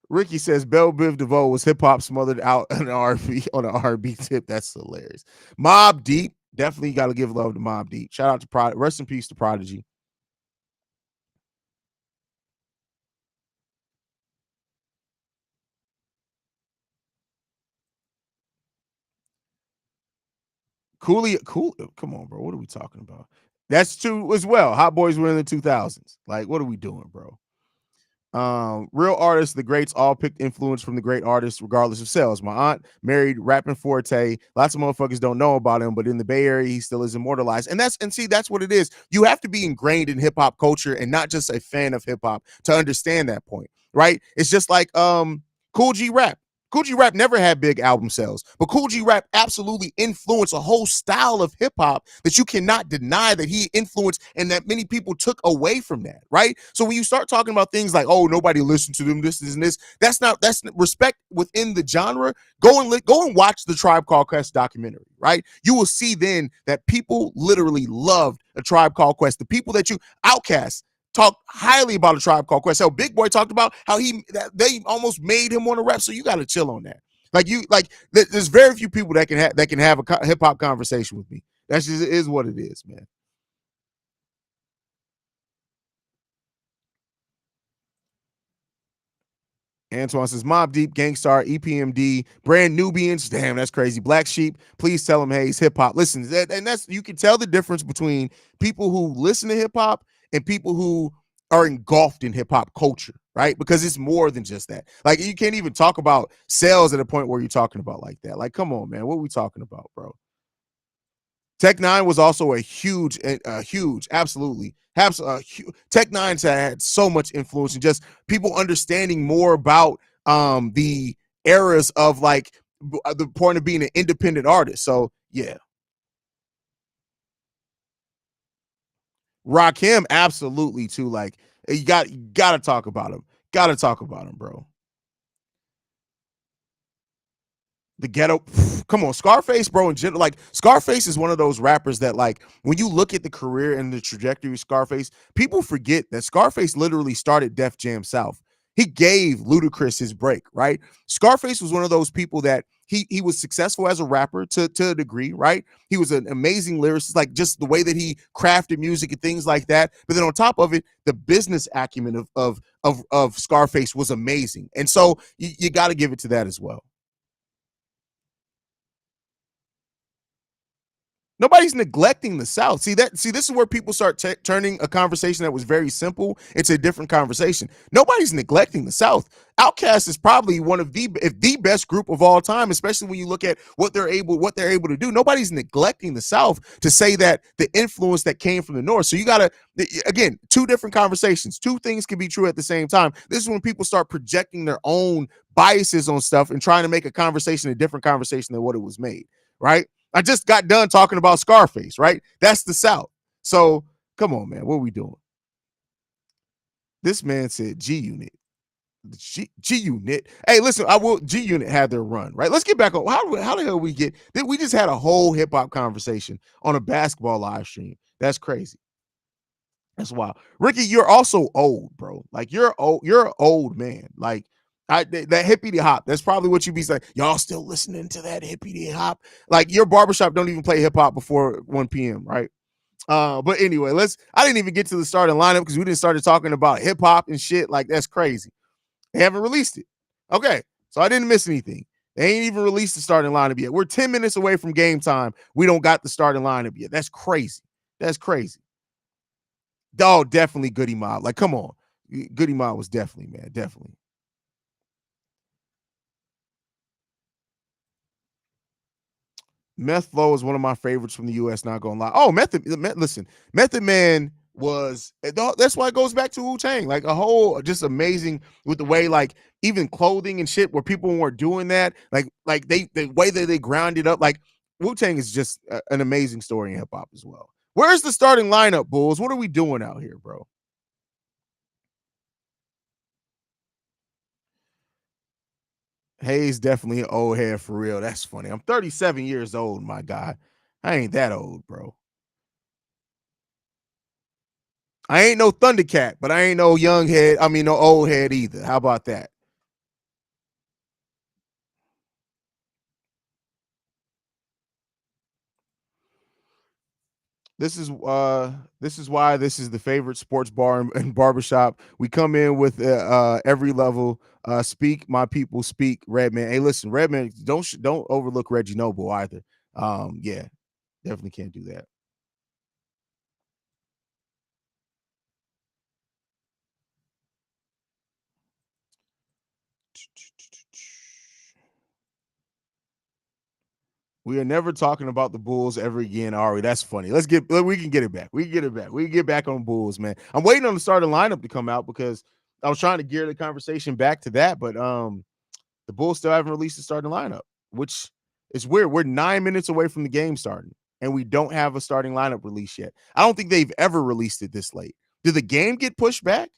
Ricky says Belle Biv DeVoe was hip hop smothered out on an R&B tip. That's hilarious. Mob Deep, definitely got to give love to Mob Deep. Shout out to Prodigy. Rest in peace to Prodigy. Cool. Come on, bro. What are we talking about? That's true as well. Hot Boys were in the 2000s. Like, what are we doing, bro? Real artists, the greats all picked influence from the great artists, regardless of sales. My aunt married rapping Forte. Lots of motherfuckers don't know about him, but in the Bay Area, he still is immortalized. That's what it is. You have to be ingrained in hip hop culture and not just a fan of hip hop to understand that point, right? It's just like Cool G Rap. Cool G Rap never had big album sales, but Cool G Rap absolutely influenced a whole style of hip hop that you cannot deny that he influenced and that many people took away from that, right? So when you start talking about things like, oh, nobody listened to them, this and this, that's respect within the genre. Go and watch the Tribe Called Quest documentary, right? You will see then that people literally loved a Tribe Called Quest. The people that you outcast talked highly about a Tribe Called Quest. How Big Boy talked about how they almost made him want to rap. So you got to chill on that. There's very few people that can have a hip hop conversation with me. That's just is what it is, man. Antoine says Mob Deep, Gangstar, EPMD, Brand Nubians. Damn, that's crazy. Black Sheep. Please tell them Haize hip hop. Listen, and that's you can tell the difference between people who listen to hip hop and people who are engulfed in hip hop culture, right? Because it's more than just that. Like you can't even talk about sales at a point where you're talking about like that. Like, come on, man, what are we talking about, bro? Tech Nine was also a huge, absolutely. Tech Nine's had so much influence and just people understanding more about the eras of like the point of being an independent artist. So yeah, Rakim absolutely too. Like you gotta talk about him. Gotta talk about him, bro. The ghetto, come on, Scarface, bro. In general, like Scarface is one of those rappers that, like, when you look at the career and the trajectory of Scarface, people forget that Scarface literally started Def Jam South. He gave Ludacris his break, right? Scarface was one of those people that he was successful as a rapper to a degree, right? He was an amazing lyricist, like just the way that he crafted music and things like that. But then on top of it, the business acumen of Scarface was amazing, and so you got to give it to that as well. Nobody's neglecting the South. See, this is where people start turning a conversation that was very simple into a different conversation. Nobody's neglecting the South. Outkast is probably one of the best group of all time, especially when you look at what they're able to do. Nobody's neglecting the South to say that the influence that came from the North. So you gotta, again, two different conversations. Two things can be true at the same time. This is when people start projecting their own biases on stuff and trying to make a conversation a different conversation than what it was made, right? I just got done talking about Scarface, right? That's the South. So come on, man. What are we doing? This man said G Unit. G Unit. Hey, listen, I will. G Unit had their run, right? Let's get back on. How the hell we get? We just had a whole hip hop conversation on a basketball live stream. That's crazy. That's wild. Ricky, you're also old, bro. Like you're old. You're an old man. Like that hippity hop. That's probably what you be saying. Y'all still listening to that hippity hop? Like your barbershop don't even play hip hop before 1 p.m. Right? But anyway, I didn't even get to the starting lineup because we didn't started talking about hip hop and shit. Like that's crazy. They haven't released it. Okay, so I didn't miss anything. They ain't even released the starting lineup yet. We're 10 minutes away from game time. We don't got the starting lineup yet. That's crazy. That's crazy. Oh, definitely Goody Mob. Like, come on. Goody Mob was definitely, man, definitely. Meth Flow is one of my favorites from the US, not gonna lie. Oh, listen, Method Man was that's why it goes back to Wu Tang, like a whole just amazing with the way, like, even clothing and shit where people weren't doing that, like they the way that they grounded up, like Wu Tang is just an amazing story in hip hop as well. Where's the starting lineup, Bulls? What are we doing out here, bro? Haize definitely an old head for real. That's funny. I'm 37 years old, my guy. I ain't that old, bro. I ain't no Thundercat, but I ain't no young head. I mean, no old head either. How about that? This is why this is the favorite sports bar and barbershop. We come in with every level. Speak, my people, speak. Redman. Hey, listen, Redman, don't overlook Reggie Noble either. Yeah, definitely can't do that. We are never talking about the Bulls ever again, Ari. That's funny. We can get it back. We can get it back. We can get back on Bulls, man. I'm waiting on the starting lineup to come out because I was trying to gear the conversation back to that, but the Bulls still haven't released the starting lineup, which is weird. We're 9 minutes away from the game starting, and we don't have a starting lineup release yet. I don't think they've ever released it this late. Did the game get pushed back?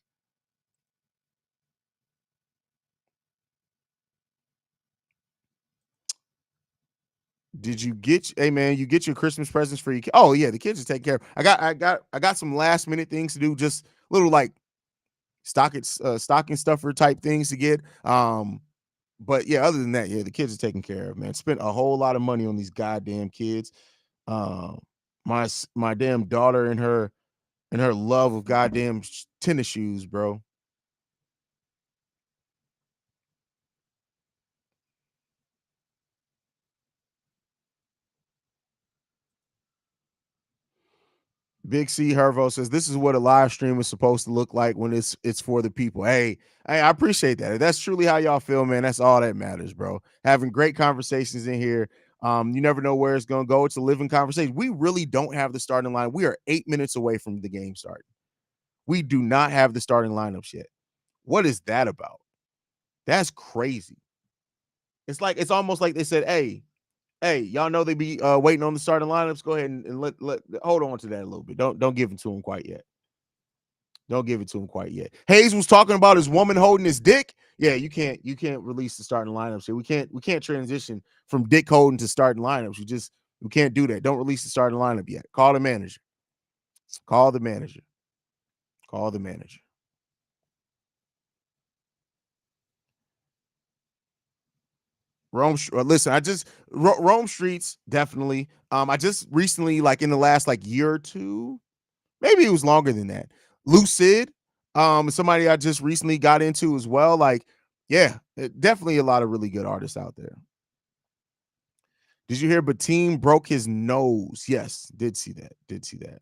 Did you get? Hey man, you get your Christmas presents for your kid? Oh yeah, the kids are taken care of. I got some last minute things to do, just little like stocking stuffer type things to get. But yeah, other than that, yeah, the kids are taken care of, man. Spent a whole lot of money on these goddamn kids. Um, my damn daughter and her love of goddamn tennis shoes, bro. Big C Hervo says this is what a live stream is supposed to look like when it's for the people. Hey, I appreciate that. If that's truly how y'all feel, man, that's all that matters, bro. Having great conversations in here. You never know where it's gonna go. It's a living conversation. We really don't have the starting line. We are 8 minutes away from the game starting. We do not have the starting lineups yet. What is that about? That's crazy. It's almost like they said, hey, y'all know they be waiting on the starting lineups. Go ahead and let hold on to that a little bit. Don't give it to him quite yet. Don't give it to him quite yet. Haize was talking about his woman holding his dick. Yeah, you can't release the starting lineups here. We can't transition from dick holding to starting lineups. We can't do that. Don't release the starting lineup yet. Call the manager. Call the manager. Call the manager. Listen, Rome streets definitely. I just recently, like in the last like year or two, maybe it was longer than that. Lucid, somebody I just recently got into as well. Like, yeah, definitely a lot of really good artists out there. Did you hear Batim broke his nose? Yes, did see that. Did see that.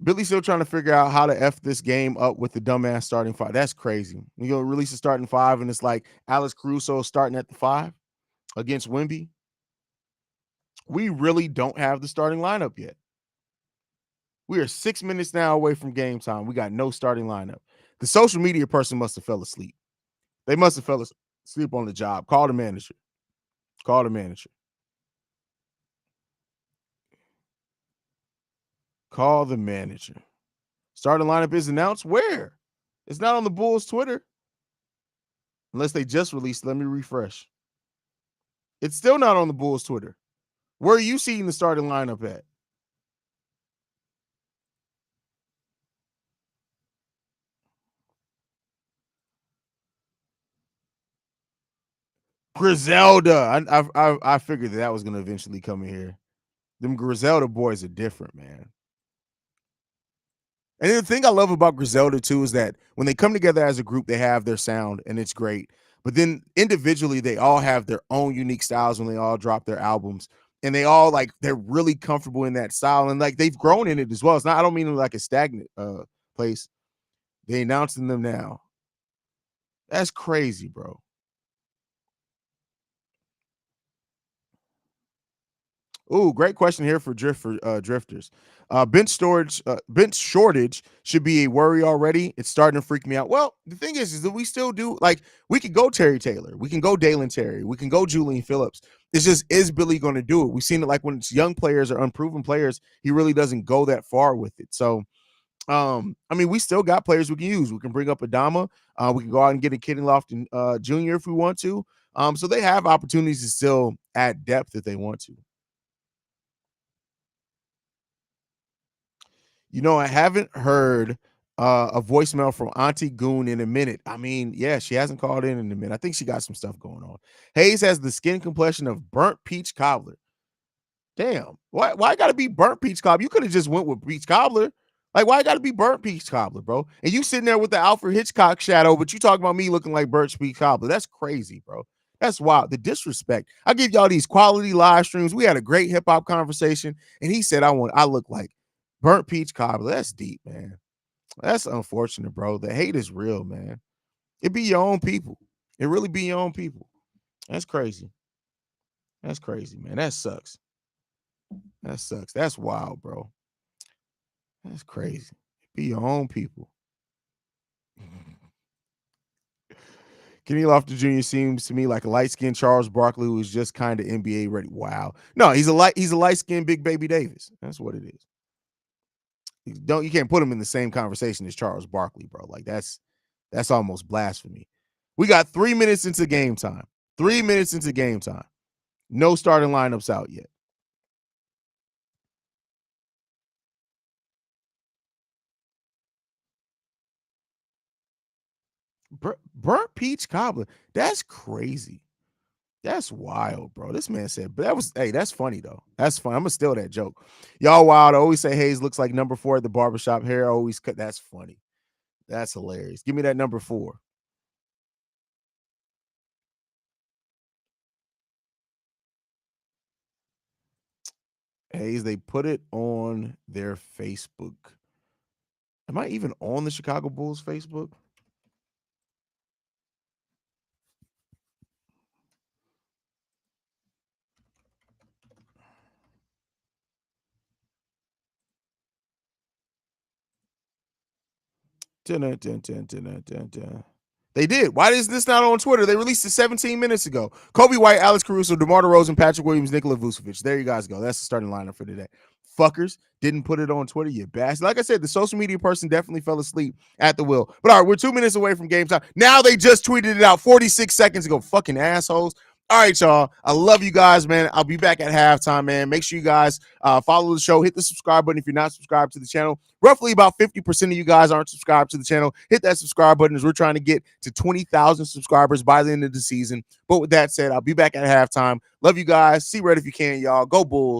Billy's still trying to figure out how to F this game up with the dumbass starting five. That's crazy. You go release a starting five, and it's like Alex Caruso starting at the five against Wimby. We really don't have the starting lineup yet. We are 6 minutes now away from game time. We got no starting lineup. The social media person must have fell asleep. They must have fell asleep on the job. Call the manager. Call the manager. Call the manager. Starting lineup is announced. Where? It's not on the Bulls Twitter. Unless they just released. Let me refresh. It's still not on the Bulls Twitter. Where are you seeing the starting lineup at? Griselda. I figured that was going to eventually come in here. Them Griselda boys are different, man. And the thing I love about Griselda too is that when they come together as a group, they have their sound and it's great. But then individually, they all have their own unique styles when they all drop their albums. And they all like they're really comfortable in that style. And like they've grown in it as well. It's not, I don't mean in like a stagnant place. They announcing them now. That's crazy, bro. Ooh, great question here for drifters. Bench shortage should be a worry already. It's starting to freak me out. Well, the thing is that we still do like we could go Terry Taylor, we can go Dalen Terry, we can go Julian Phillips. It's just is Billy going to do it? We've seen it like when it's young players or unproven players, he really doesn't go that far with it. So I mean, we still got players we can use. We can bring up Adama. We can go out and get a Kenny Lofton Jr. if we want to. So they have opportunities to still add depth if they want to. I haven't heard a voicemail from Auntie Goon in a minute. I mean, yeah, she hasn't called in a minute. I think she got some stuff going on. Haize has the skin complexion of burnt peach cobbler. Damn. Why gotta be burnt peach cobbler? You could have just went with peach cobbler. Like, why gotta be burnt peach cobbler, bro? And you sitting there with the Alfred Hitchcock shadow, but you talking about me looking like burnt peach cobbler. That's crazy, bro. That's wild. The disrespect. I give y'all these quality live streams. We had a great hip-hop conversation, and he said I look like burnt peach cobbler. That's deep, man. That's unfortunate, bro. The hate is real, man. It be your own people. It really be your own people. That's crazy. That's crazy, man. That sucks. That sucks. That's wild, bro. That's crazy. Be your own people. Kenny Lofton Jr. seems to me like a light-skinned Charles Barkley who is just kind of NBA ready. Wow. No, he's a light-skinned Big Baby Davis. That's what it is. You can't put him in the same conversation as Charles Barkley, bro. Like that's almost blasphemy. We got 3 minutes into game time. 3 minutes into game time. No starting lineups out yet. Burnt peach cobbler. That's crazy. That's wild, bro. This man said, but that's funny though. That's fun. I'm gonna steal that joke. Y'all wild. I always say Haize looks like number 4 at the barbershop. Hair always cut. That's funny. That's hilarious. Give me that number 4. Haize, they put it on their Facebook. Am I even on the Chicago Bulls Facebook? They did. Why is this not on Twitter? They released it 17 minutes ago. Kobe White, Alex Caruso, DeMar DeRozan, Patrick Williams, Nikola Vucevic. There you guys go. That's the starting lineup for today. Fuckers didn't put it on Twitter, you bastard. Like I said, the social media person definitely fell asleep at the wheel. But all right, we're 2 minutes away from game time. Now they just tweeted it out 46 seconds ago. Fucking assholes. All right, y'all. I love you guys, man. I'll be back at halftime, man. Make sure you guys follow the show. Hit the subscribe button if you're not subscribed to the channel. Roughly about 50% of you guys aren't subscribed to the channel. Hit that subscribe button as we're trying to get to 20,000 subscribers by the end of the season. But with that said, I'll be back at halftime. Love you guys. See red if you can, y'all. Go Bulls.